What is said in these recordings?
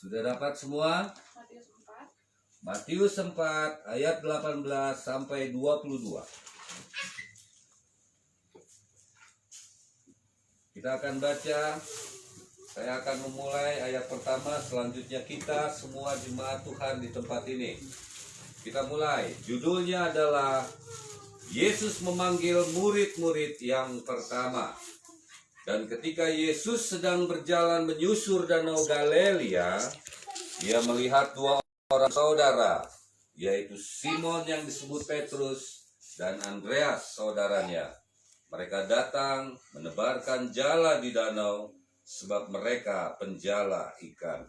Sudah dapat semua? Matius 4 ayat 18 sampai 22. Kita akan baca. Saya akan memulai ayat pertama, selanjutnya kita semua jemaat Tuhan di tempat ini. Kita mulai. Judulnya adalah Yesus memanggil murid-murid yang pertama. Dan ketika Yesus sedang berjalan menyusur danau Galilea, dia melihat dua orang saudara, yaitu Simon yang disebut Petrus dan Andreas saudaranya. Mereka datang menebarkan jala di danau, sebab mereka penjala ikan.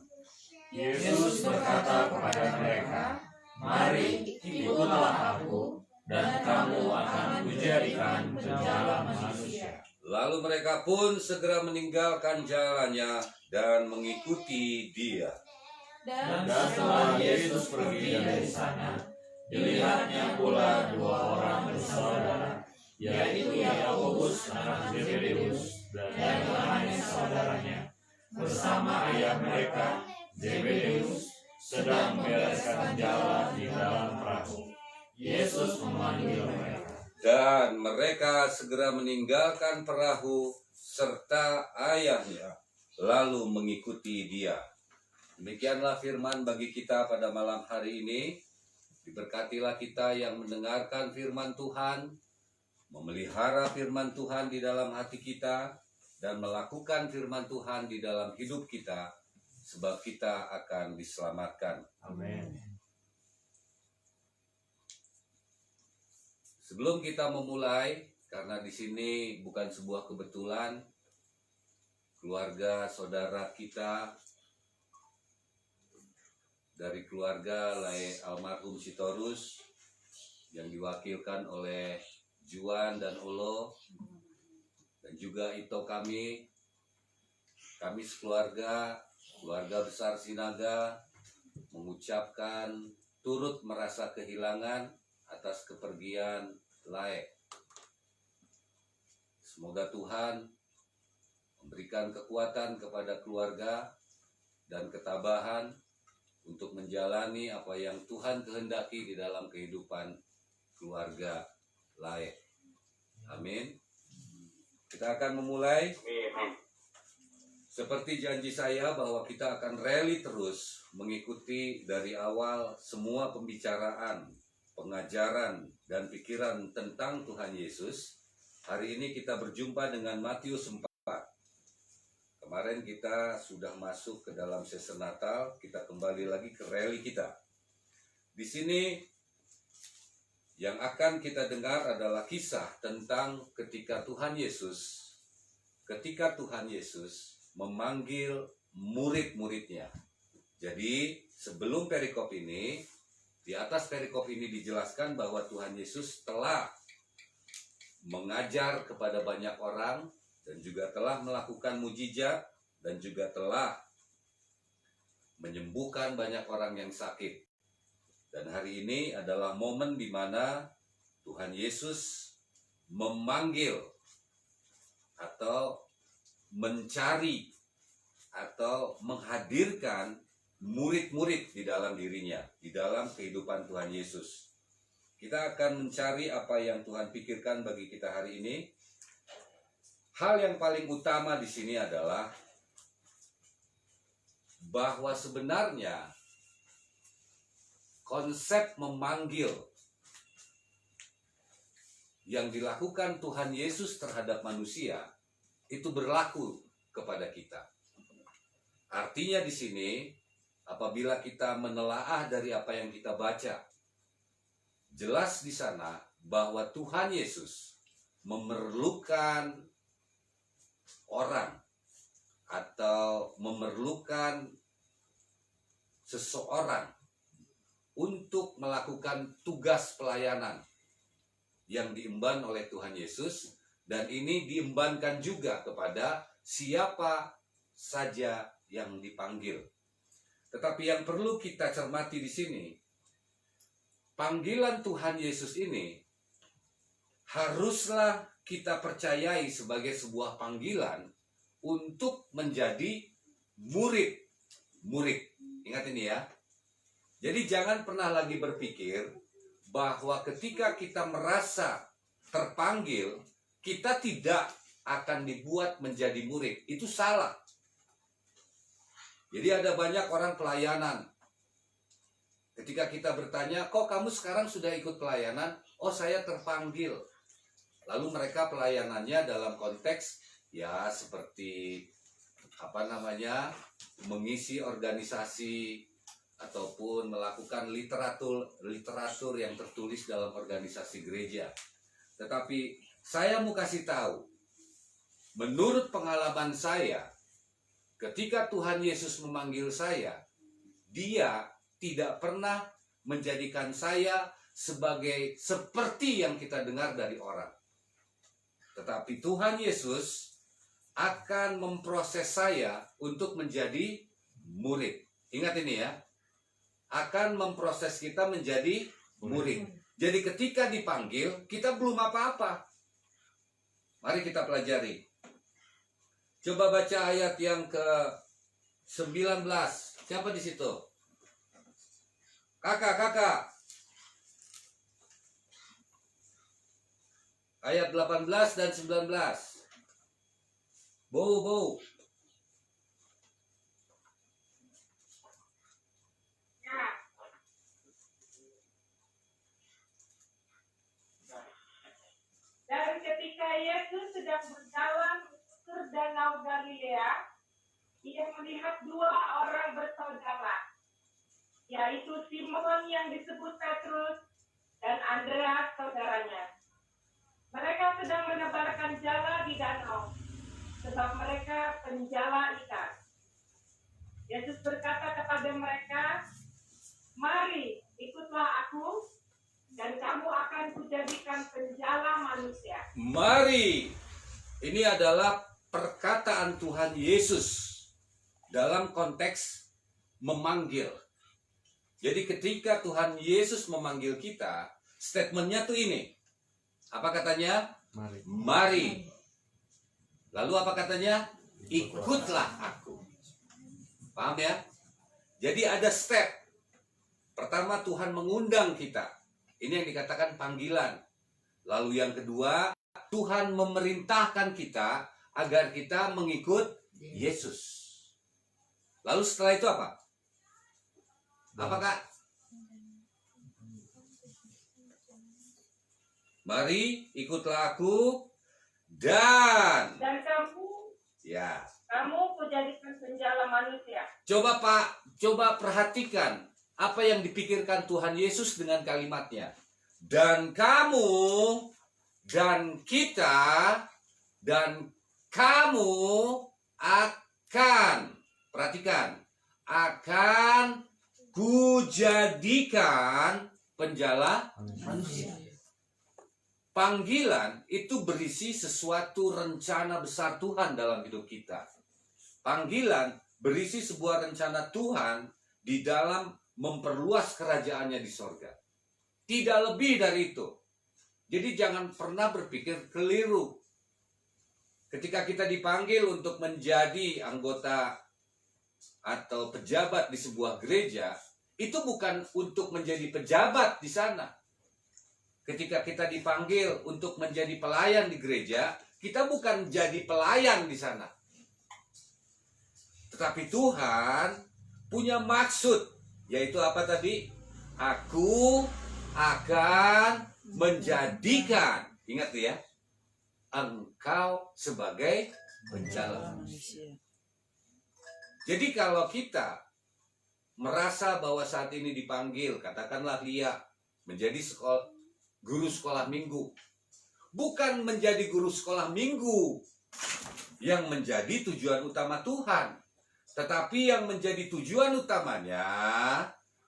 Yesus berkata kepada mereka, "Mari, ikutlah aku, dan kamu akan kujadikan penjala manusia." Lalu mereka pun segera meninggalkan jalannya dan mengikuti dia. Dan setelah Yesus pergi dari sana, dilihatnya pula dua orang bersaudara, yaitu Yakobus anak Zebedeus dan Yohanes saudaranya, bersama ayah mereka Zebedeus sedang membereskan jala di dalam perahu. Yesus memanggil mereka. Dan mereka segera meninggalkan perahu serta ayahnya, lalu mengikuti dia. Demikianlah firman bagi kita pada malam hari ini. Diberkatilah kita yang mendengarkan firman Tuhan, memelihara firman Tuhan di dalam hati kita, dan melakukan firman Tuhan di dalam hidup kita, sebab kita akan diselamatkan. Amin. Sebelum kita memulai, karena di sini bukan sebuah kebetulan, keluarga saudara kita dari keluarga almarhum Sitorus yang diwakilkan oleh Juan dan Olo dan juga Ito kami sekeluarga, keluarga besar Sinaga mengucapkan turut merasa kehilangan atas kepergian Lae. Semoga Tuhan memberikan kekuatan kepada keluarga dan ketabahan untuk menjalani apa yang Tuhan kehendaki di dalam kehidupan keluarga Lae. Amin. Kita akan memulai. Seperti janji saya bahwa kita akan rally terus mengikuti dari awal semua pembicaraan, pengajaran, dan pikiran tentang Tuhan Yesus. Hari ini kita berjumpa dengan Matius 4. Kemarin kita sudah masuk ke dalam season Natal, kita kembali lagi ke rally kita. Di sini yang akan kita dengar adalah kisah tentang ketika Tuhan Yesus memanggil murid-muridnya. Jadi sebelum perikop ini, di atas perikop ini dijelaskan bahwa Tuhan Yesus telah mengajar kepada banyak orang dan juga telah melakukan mujizat dan juga telah menyembuhkan banyak orang yang sakit. Dan hari ini adalah momen di mana Tuhan Yesus memanggil atau mencari atau menghadirkan murid-murid di dalam dirinya, di dalam kehidupan Tuhan Yesus. Kita akan mencari apa yang Tuhan pikirkan bagi kita hari ini. Hal yang paling utama di sini adalah bahwa sebenarnya konsep memanggil yang dilakukan Tuhan Yesus terhadap manusia itu berlaku kepada kita. Artinya di sini, apabila kita menelaah dari apa yang kita baca, jelas di sana bahwa Tuhan Yesus memerlukan orang atau memerlukan seseorang untuk melakukan tugas pelayanan yang diemban oleh Tuhan Yesus, dan ini diembankan juga kepada siapa saja yang dipanggil. Tetapi yang perlu kita cermati di sini, panggilan Tuhan Yesus ini haruslah kita percayai sebagai sebuah panggilan untuk menjadi murid-murid. Ingat ini ya. Jadi jangan pernah lagi berpikir bahwa ketika kita merasa terpanggil, kita tidak akan dibuat menjadi murid. Itu salah. Jadi ada banyak orang pelayanan. Ketika kita bertanya, kok kamu sekarang sudah ikut pelayanan? Oh, saya terpanggil. Lalu mereka pelayanannya dalam konteks ya seperti mengisi organisasi ataupun melakukan literatur yang tertulis dalam organisasi gereja. Tetapi saya mau kasih tahu, menurut pengalaman saya, ketika Tuhan Yesus memanggil saya, Dia tidak pernah menjadikan saya sebagai seperti yang kita dengar dari orang. Tetapi Tuhan Yesus akan memproses saya untuk menjadi murid. Ingat ini ya, akan memproses kita menjadi murid. Jadi ketika dipanggil, kita belum apa-apa. Mari kita pelajari. Coba baca ayat yang ke-19. Siapa di situ? Kakak. Ayat 18 dan 19. Bau. Dan ketika Yesus sedang berjalan ke danau Galilea, Ia melihat dua orang bersaudara, yaitu Simon yang disebut Petrus dan Andreas saudaranya. Mereka sedang menebarkan jala di danau, sebab mereka penjala ikan. Yesus berkata kepada mereka, "Mari, ikutlah aku, dan kamu akan kujadikan penjala manusia." Mari. Ini adalah perkataan Tuhan Yesus dalam konteks memanggil. Jadi ketika Tuhan Yesus memanggil kita, statementnya tuh ini. Apa katanya? Mari. Lalu apa katanya? Ikutlah aku. Paham ya? Jadi ada step. Pertama, Tuhan mengundang kita. Ini yang dikatakan panggilan. Lalu yang kedua, Tuhan memerintahkan kita agar kita mengikut Yesus. Lalu setelah itu apa? Apa, Kak? Mari, ikutlah aku, dan kamu kujadikan penjala manusia. Coba Pak, coba perhatikan apa yang dipikirkan Tuhan Yesus dengan kalimatnya. Dan kamu, dan kita, dan kamu akan, perhatikan, akan kujadikan penjala manusia. Panggilan itu berisi sesuatu rencana besar Tuhan dalam hidup kita. Panggilan berisi sebuah rencana Tuhan di dalam memperluas kerajaannya di sorga. Tidak lebih dari itu. Jadi jangan pernah berpikir keliru. Ketika kita dipanggil untuk menjadi anggota atau pejabat di sebuah gereja, itu bukan untuk menjadi pejabat di sana. Ketika kita dipanggil untuk menjadi pelayan di gereja, kita bukan jadi pelayan di sana. Tetapi Tuhan punya maksud, yaitu apa tadi? Aku akan menjadikan, ingat ya, engkau sebagai penjala manusia. Jadi kalau kita merasa bahwa saat ini dipanggil, katakanlah Lia, menjadi guru sekolah minggu. Bukan menjadi guru sekolah minggu yang menjadi tujuan utama Tuhan. Tetapi yang menjadi tujuan utamanya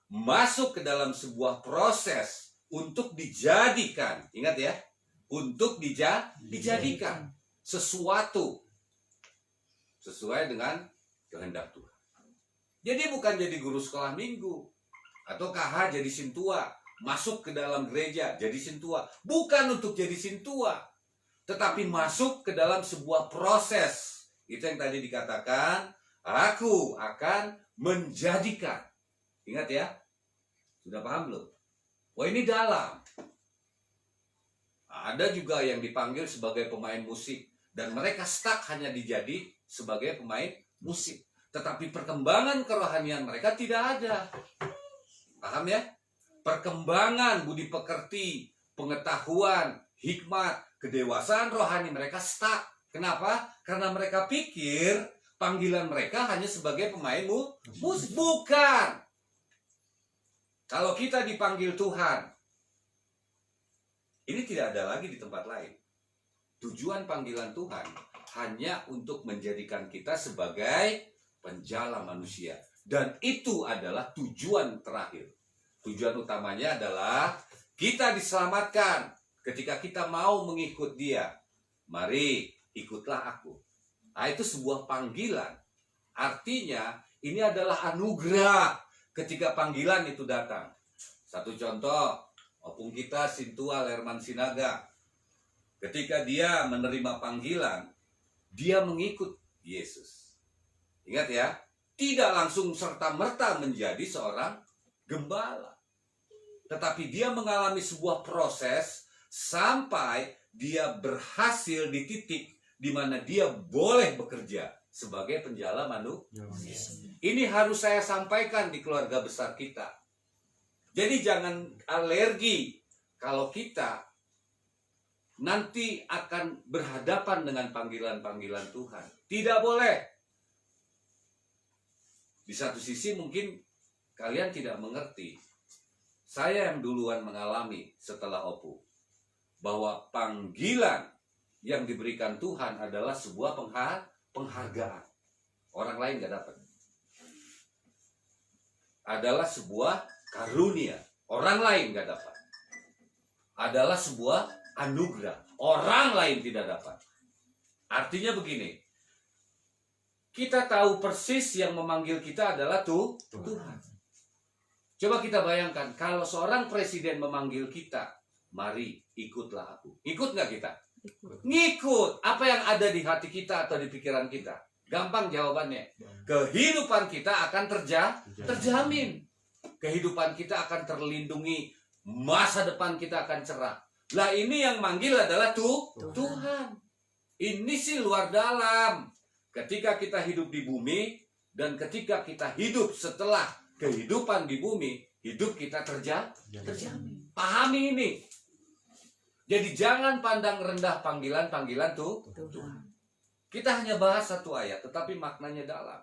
masuk ke dalam sebuah proses untuk dijadikan. Ingat ya, untuk dijadikan sesuatu sesuai dengan kehendak Tuhan. Jadi bukan jadi guru sekolah minggu atau KH jadi sintua, masuk ke dalam gereja jadi sintua. Bukan untuk jadi sintua, tetapi masuk ke dalam sebuah proses. Itu yang tadi dikatakan, aku akan menjadikan. Ingat ya? Sudah paham belum? Wah, ini dalam. Ada juga yang dipanggil sebagai pemain musik dan mereka stuck hanya dijadi sebagai pemain musik. Tetapi perkembangan kerohanian mereka tidak ada. Paham ya? Perkembangan budi pekerti, pengetahuan, hikmat, kedewasaan rohani mereka stuck. Kenapa? Karena mereka pikir panggilan mereka hanya sebagai pemain musik. Bukan. Kalau kita dipanggil Tuhan, ini tidak ada lagi di tempat lain. Tujuan panggilan Tuhan hanya untuk menjadikan kita sebagai penjala manusia. Dan itu adalah tujuan terakhir. Tujuan utamanya adalah kita diselamatkan ketika kita mau mengikut Dia. Mari, ikutlah aku. Nah, itu sebuah panggilan. Artinya, ini adalah anugerah ketika panggilan itu datang. Satu contoh, opung kita Sintua Lerman Sinaga. Ketika dia menerima panggilan, dia mengikut Yesus. Ingat ya, tidak langsung serta-merta menjadi seorang gembala. Tetapi dia mengalami sebuah proses sampai dia berhasil di titik di mana dia boleh bekerja sebagai penjala manusia. Ini harus saya sampaikan di keluarga besar kita. Jadi jangan alergi kalau kita nanti akan berhadapan dengan panggilan-panggilan Tuhan. Tidak boleh. Di satu sisi mungkin kalian tidak mengerti. Saya yang duluan mengalami setelah Opu. Bahwa panggilan yang diberikan Tuhan adalah sebuah penghargaan. Orang lain gak dapat. Adalah sebuah karunia. Orang lain gak dapat. Adalah sebuah anugerah. Orang lain tidak dapat. Artinya begini. Kita tahu persis yang memanggil kita adalah Tuhan. Coba kita bayangkan. Kalau seorang presiden memanggil kita. Mari ikutlah aku. Ikut gak kita? Ngikut. Apa yang ada di hati kita atau di pikiran kita? Gampang jawabannya. Kehidupan kita akan terjamin. Kehidupan kita akan terlindungi. Masa depan kita akan cerah. Lah ini yang manggil adalah Tuhan. Ini sih luar dalam. Ketika kita hidup di bumi dan ketika kita hidup setelah kehidupan di bumi, hidup kita terjamin. Pahami ini. Jadi jangan pandang rendah panggilan-panggilan Tuhan. Kita hanya bahas satu ayat, tetapi maknanya dalam.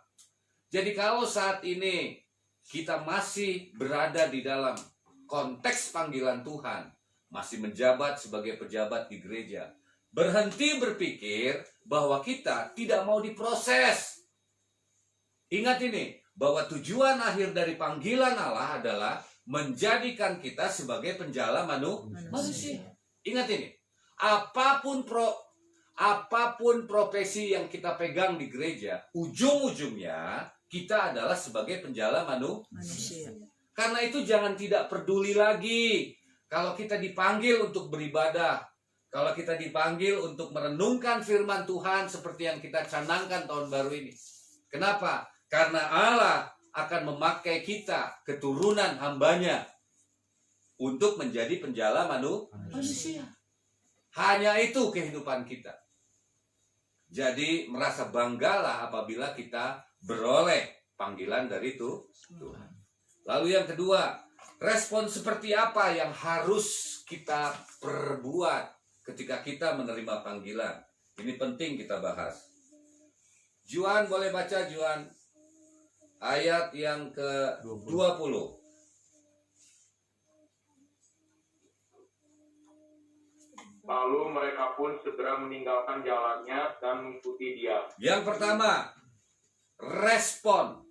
Jadi kalau saat ini kita masih berada di dalam konteks panggilan Tuhan, masih menjabat sebagai pejabat di gereja, berhenti berpikir bahwa kita tidak mau diproses. Ingat ini, bahwa tujuan akhir dari panggilan Allah adalah menjadikan kita sebagai penjala manusia. Ingat ini, apapun profesi yang kita pegang di gereja, ujung-ujungnya kita adalah sebagai penjala manusia. Karena itu jangan tidak peduli lagi kalau kita dipanggil untuk beribadah, kalau kita dipanggil untuk merenungkan firman Tuhan seperti yang kita canangkan tahun baru ini. Kenapa? Karena Allah akan memakai kita, keturunan hambanya, untuk menjadi penjala manusia. Hanya itu kehidupan kita. Jadi merasa banggalah apabila kita beroleh panggilan dari Tuhan. Lalu yang kedua, respon seperti apa yang harus kita perbuat ketika kita menerima panggilan? Ini penting kita bahas. Juan boleh baca Juan ayat yang ke-20. Lalu mereka pun segera meninggalkan jalannya dan mengikuti Dia. Yang pertama, respon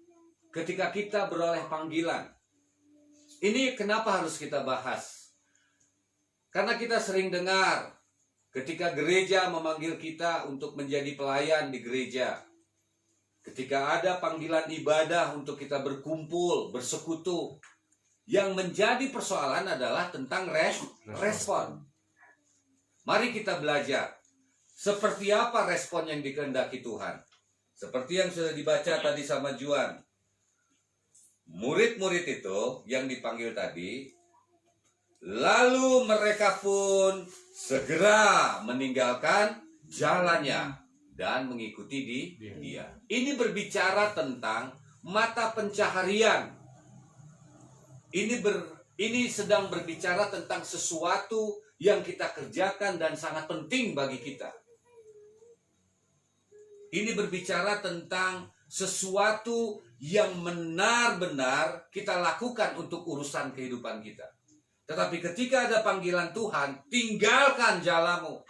ketika kita beroleh panggilan. Ini kenapa harus kita bahas? Karena kita sering dengar ketika gereja memanggil kita untuk menjadi pelayan di gereja. Ketika ada panggilan ibadah untuk kita berkumpul, bersekutu. Yang menjadi persoalan adalah tentang respon. Mari kita belajar. Seperti apa respon yang dikehendaki Tuhan? Seperti yang sudah dibaca tadi sama Juan. murid-murid itu yang dipanggil tadi, lalu mereka pun segera meninggalkan jalannya dan mengikuti dia. Ini berbicara tentang mata pencaharian. Ini sedang berbicara tentang sesuatu yang kita kerjakan dan sangat penting bagi kita. Ini berbicara tentang sesuatu yang benar-benar kita lakukan untuk urusan kehidupan kita. Tetapi ketika ada panggilan Tuhan, tinggalkan jalanmu.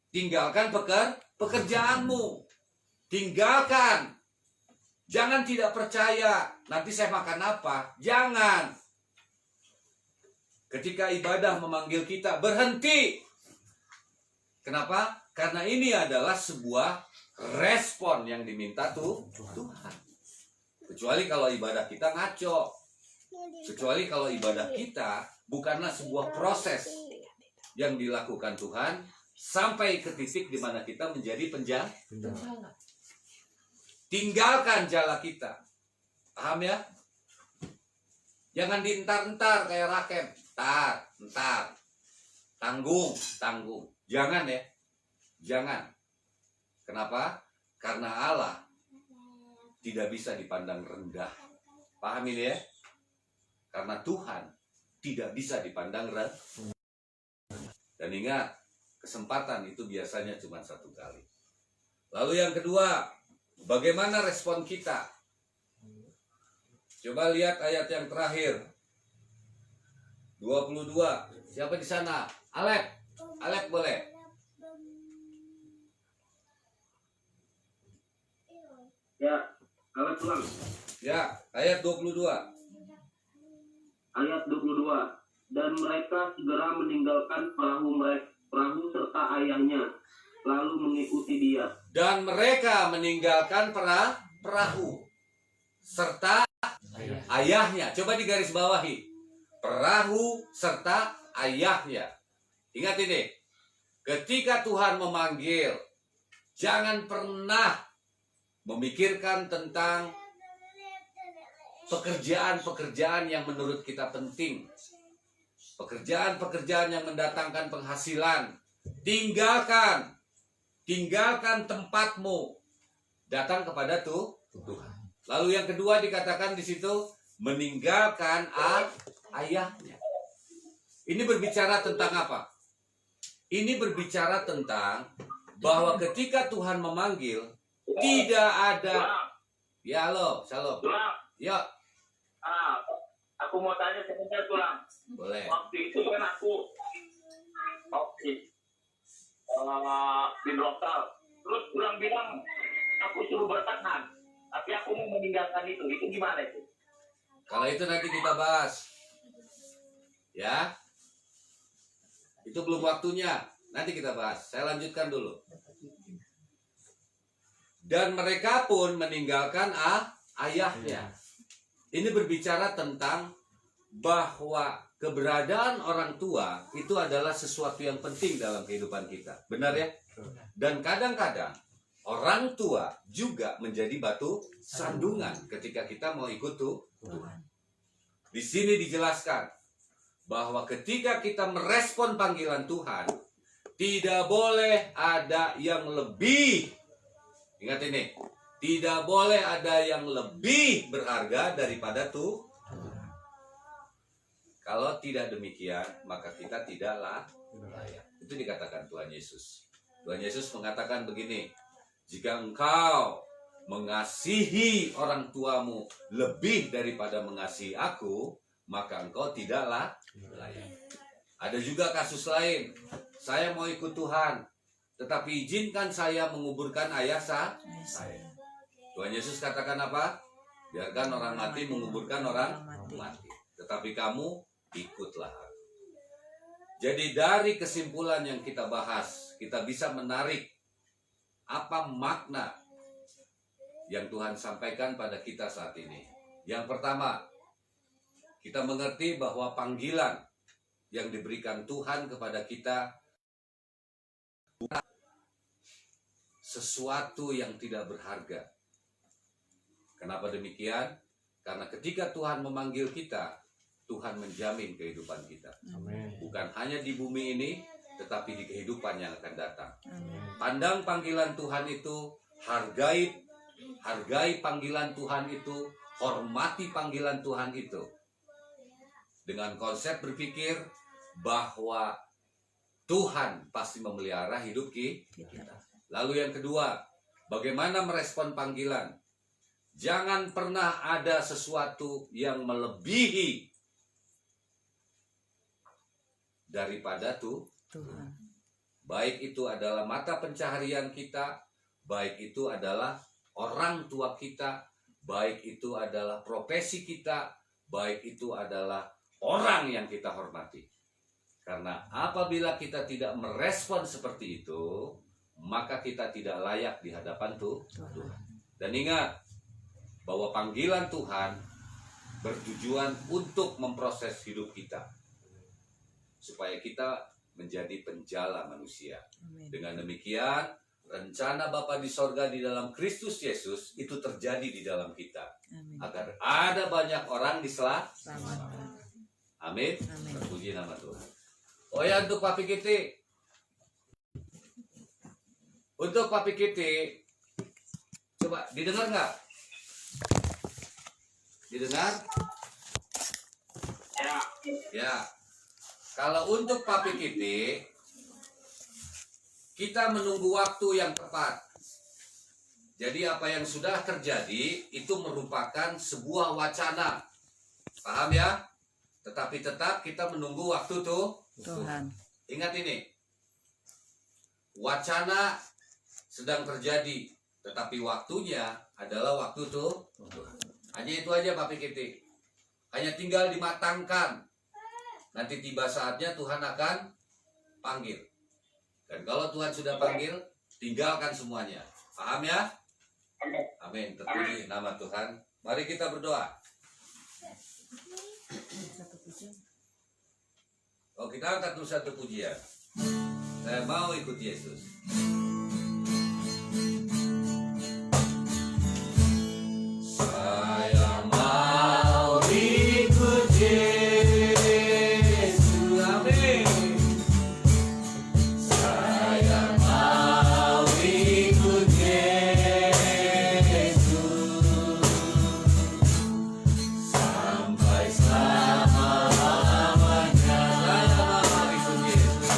Tinggalkan pekerjaanmu. Tinggalkan. Jangan tidak percaya, nanti saya makan apa? Jangan. Ketika ibadah memanggil kita, berhenti. Kenapa? Karena ini adalah sebuah respon yang diminta Tuhan. Kecuali kalau ibadah kita ngaco. Kecuali kalau ibadah kita bukanlah sebuah proses yang dilakukan Tuhan sampai ke titik di mana kita menjadi penjaga. Tinggalkan jala kita. Paham ya? Jangan dientar-entar kayak Rakem. Entar. Tanggung. Jangan ya. Jangan. Kenapa? Karena Allah tidak bisa dipandang rendah. Paham ini ya? Karena Tuhan tidak bisa dipandang rendah. Dan ingat, kesempatan itu biasanya cuma satu kali. Lalu yang kedua, bagaimana respon kita? Coba lihat ayat yang terakhir. 22. Siapa di sana? Alep boleh. Ya, kalau pulang. Ya, ayat 22. Ayat 22. Dan mereka segera meninggalkan perahu serta ayahnya, lalu mengikuti dia. Dan mereka meninggalkan perahu serta ayahnya. Coba digaris bawahi. Perahu serta ayahnya. Ingat ini. Ketika Tuhan memanggil, jangan pernah memikirkan tentang pekerjaan-pekerjaan yang menurut kita penting. Pekerjaan-pekerjaan yang mendatangkan penghasilan. Tinggalkan tempatmu. Datang kepada Tuhan. Lalu yang kedua dikatakan di situ, meninggalkan ayahnya. Ini berbicara tentang apa? Ini berbicara tentang bahwa ketika Tuhan memanggil, tidak ada. Ya, halo, shalom. Ya. Aku mau tanya sebentar, Tulang. Boleh. Waktu itu kan aku di lokal. Terus Tulang bilang aku suruh bertahan, tapi aku mau meninggalkan itu. Itu gimana itu? Kalau itu nanti kita bahas. Ya. Itu belum waktunya. Nanti kita bahas. Saya lanjutkan dulu. Dan mereka pun meninggalkan ayahnya. Ini berbicara tentang bahwa keberadaan orang tua itu adalah sesuatu yang penting dalam kehidupan kita. Benar ya? Dan kadang-kadang orang tua juga menjadi batu sandungan ketika kita mau ikut Tuhan. Di sini dijelaskan bahwa ketika kita merespon panggilan Tuhan, tidak boleh ada yang lebih. Ingat ini, tidak boleh ada yang lebih berharga daripada Tuhan. Kalau tidak demikian, maka kita tidaklah layak. Itu dikatakan Tuhan Yesus. Tuhan Yesus mengatakan begini, jika engkau mengasihi orang tuamu lebih daripada mengasihi aku, maka engkau tidaklah layak. Ada juga kasus lain, saya mau ikut Tuhan, tetapi izinkan saya menguburkan ayah saya. Tuhan Yesus katakan apa? Biarkan orang mati menguburkan orang mati. Tetapi kamu ikutlah aku. Jadi dari kesimpulan yang kita bahas, kita bisa menarik apa makna yang Tuhan sampaikan pada kita saat ini. Yang pertama, kita mengerti bahwa panggilan yang diberikan Tuhan kepada kita bukan sesuatu yang tidak berharga. Kenapa demikian? Karena ketika Tuhan memanggil kita, Tuhan menjamin kehidupan kita. Amin. Bukan hanya di bumi ini, tetapi di kehidupan yang akan datang. Amin. Pandang panggilan Tuhan itu, hargai panggilan Tuhan itu, hormati panggilan Tuhan itu. Dengan konsep berpikir bahwa Tuhan pasti memelihara hidup kita. Lalu yang kedua, bagaimana merespon panggilan? Jangan pernah ada sesuatu yang melebihi daripada Tuhan. Baik itu adalah mata pencaharian kita, baik itu adalah orang tua kita, baik itu adalah profesi kita, baik itu adalah orang yang kita hormati. Karena apabila kita tidak merespon seperti itu, maka kita tidak layak di hadapan Tuhan. Dan ingat bahwa panggilan Tuhan bertujuan untuk memproses hidup kita, supaya kita menjadi penjala manusia. Amin. Dengan demikian, rencana Bapa di sorga di dalam Kristus Yesus itu terjadi di dalam kita. Amin. Agar ada banyak orang diselamatkan. Selamatkan. Amin. Amin. Terpuji nama Tuhan. Oh ya, untuk Papi Kiti. Untuk Papi Kiti, coba didengar nggak? Didengar? Ya, Ya. Kalau untuk Papi Kiti, kita menunggu waktu yang tepat. Jadi apa yang sudah terjadi itu merupakan sebuah wacana. Paham ya? Tetapi tetap kita menunggu waktu Tuhan. Ingat ini. Wacana sedang terjadi, tetapi waktunya adalah waktu Tuhan. Hanya itu aja Papi Kiti. Hanya tinggal dimatangkan. Nanti tiba saatnya Tuhan akan panggil. Dan kalau Tuhan sudah panggil, tinggalkan semuanya. Paham ya? Amin. Terpuji nama Tuhan. Mari kita berdoa. Oh, kita angkat dulu satu pujian. Saya mau ikut Yesus. Saya mau ikut Yesus. Amin. Saya mau ikut Yesus sampai selama-lamanya. Saya mau ikut Yesus.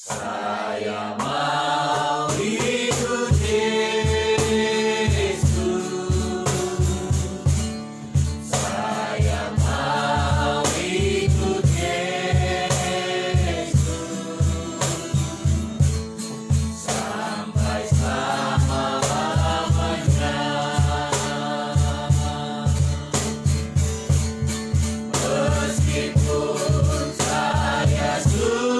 Saya mau ikut Yesus. Saya mau ikut Yesus sampai selama-lamanya. Meskipun saya susah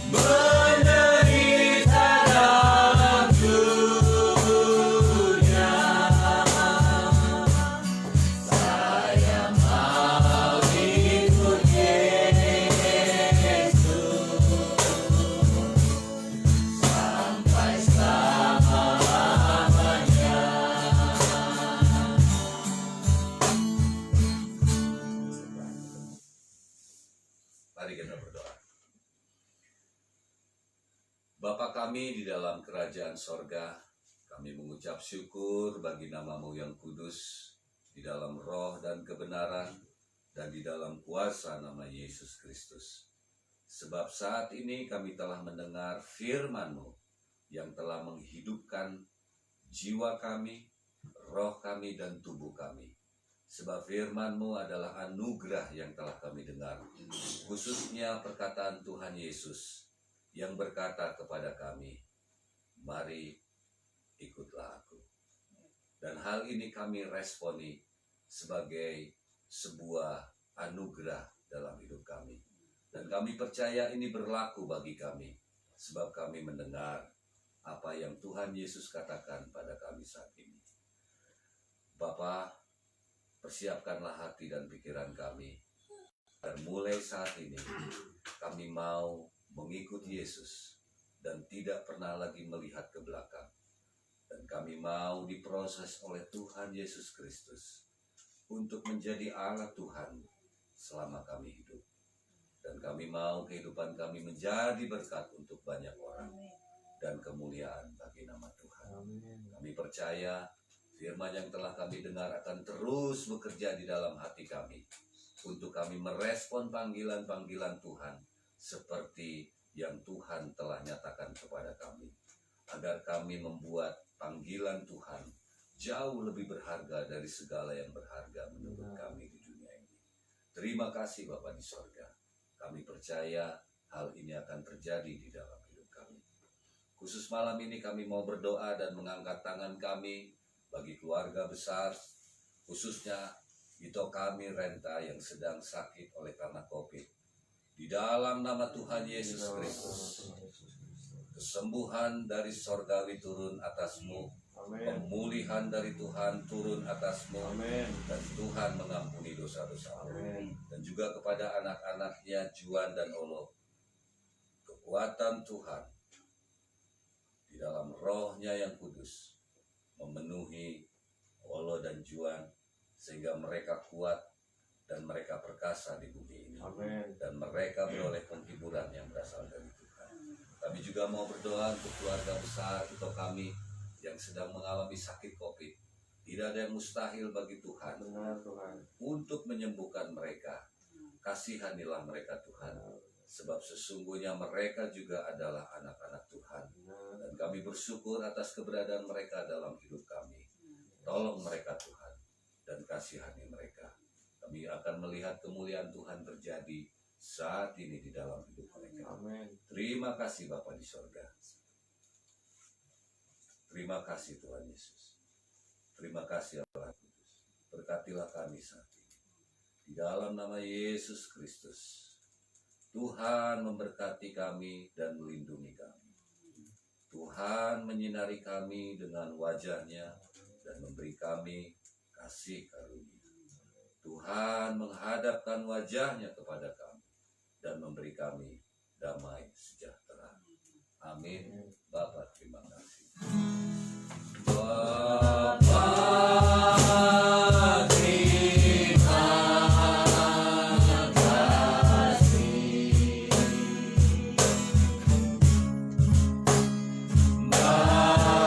menderita dalam dunia, saya mau ikut Yesus sampai selama-lamanya. Mari kita berdoa. Bapa kami di dalam kerajaan sorga, kami mengucap syukur bagi nama-Mu yang kudus, di dalam roh dan kebenaran, dan di dalam kuasa nama Yesus Kristus. Sebab saat ini kami telah mendengar firman-Mu yang telah menghidupkan jiwa kami, roh kami, dan tubuh kami. Sebab firman-Mu adalah anugerah yang telah kami dengar, khususnya perkataan Tuhan Yesus yang berkata kepada kami, mari ikutlah aku. Dan hal ini kami responi sebagai sebuah anugerah dalam hidup kami. Dan kami percaya ini berlaku bagi kami, sebab kami mendengar apa yang Tuhan Yesus katakan pada kami saat ini. Bapa, persiapkanlah hati dan pikiran kami. Dan mulai saat ini, kami mau mengikut Yesus dan tidak pernah lagi melihat ke belakang. Dan kami mau diproses oleh Tuhan Yesus Kristus untuk menjadi alat Tuhan selama kami hidup. Dan kami mau kehidupan kami menjadi berkat untuk banyak orang dan kemuliaan bagi nama Tuhan. Kami percaya firman yang telah kami dengar akan terus bekerja di dalam hati kami untuk kami merespon panggilan-panggilan Tuhan seperti yang Tuhan telah nyatakan kepada kami, agar kami membuat panggilan Tuhan jauh lebih berharga dari segala yang berharga menurut kami di dunia ini. Terima kasih Bapa di sorga. Kami percaya hal ini akan terjadi di dalam hidup kami. Khusus malam ini kami mau berdoa dan mengangkat tangan kami bagi keluarga besar, khususnya Ito kami Renta yang sedang sakit oleh karena COVID. Di dalam nama Tuhan Yesus Kristus, kesembuhan dari sorgawi turun atasmu, pemulihan dari Tuhan turun atasmu, dan Tuhan mengampuni dosa-dosamu. Dan juga kepada anak-anaknya Juan dan Olo, kekuatan Tuhan di dalam rohnya yang kudus memenuhi Olo dan Juan, sehingga mereka kuat dan mereka perkasa di bumi ini. Dan mereka beroleh penghiburan yang berasal dari Tuhan. Kami juga mau berdoa untuk keluarga besar atau kami yang sedang mengalami sakit COVID. Tidak ada yang mustahil bagi Tuhan untuk menyembuhkan mereka. Kasihanilah mereka Tuhan, sebab sesungguhnya mereka juga adalah anak-anak Tuhan. Dan kami bersyukur atas keberadaan mereka dalam hidup kami. Tolong mereka Tuhan dan kasihani mereka. Kami akan melihat kemuliaan Tuhan terjadi saat ini di dalam hidup mereka. Terima kasih Bapa di sorga. Terima kasih Tuhan Yesus. Terima kasih Allah Kudus. Berkatilah kami saat ini. Di dalam nama Yesus Kristus, Tuhan memberkati kami dan melindungi kami. Tuhan menyinari kami dengan wajah-Nya dan memberi kami kasih karunia. Tuhan menghadapkan wajah-Nya kepada kami dan memberi kami damai sejahtera. Amin. Bapa, terima kasih. Bapa, terima kasih. Bapa, terima kasih.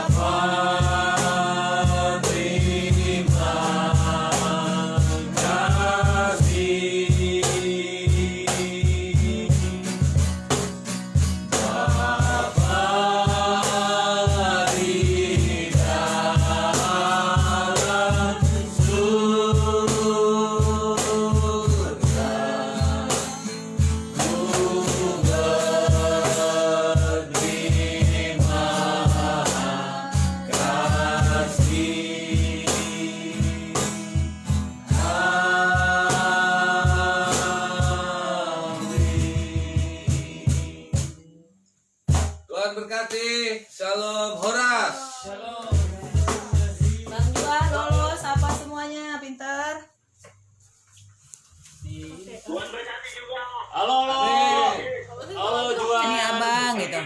Tuhan berkati. Shalom Horas. Bang Juan lolos apa semuanya pintar. Tuhan berkati juga. Halo, halo. Amin. Halo, Juan. Ini abang gitu.